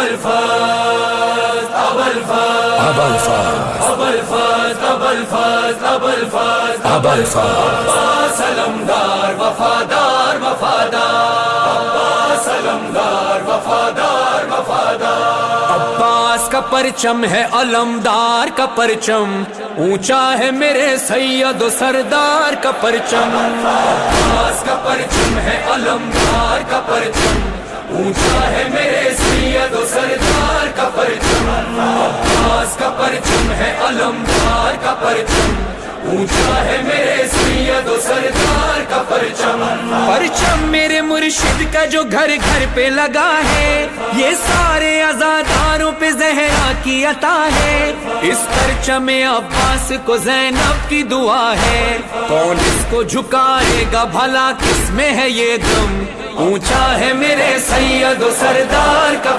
الفضل عباس علمدار وفادار عباس علمدار وفادار عباس کا پرچم ہے علمدار کا پرچم، اونچا ہے میرے سید و سردار کا پرچم۔ عباس کا پرچم ہے علمدار کا پرچم، اونچا ہے میرے سید و سردار کا پرچم۔ عباس کا پرچم ہے علمدار کا پرچم، اونچا ہے میرے سید و سردار کا پرچم۔ پرچم میرے مرشد کا جو گھر گھر پہ لگا ہے، یہ سارے عزاداروں پہ زہرا کی عطا ہے۔ اس پرچم عباس کو زینب کی دعا ہے، کون اس کو جھکائے گا بھلا، کس میں ہے یہ دم، اونچا ہے میرے سید و سردار کا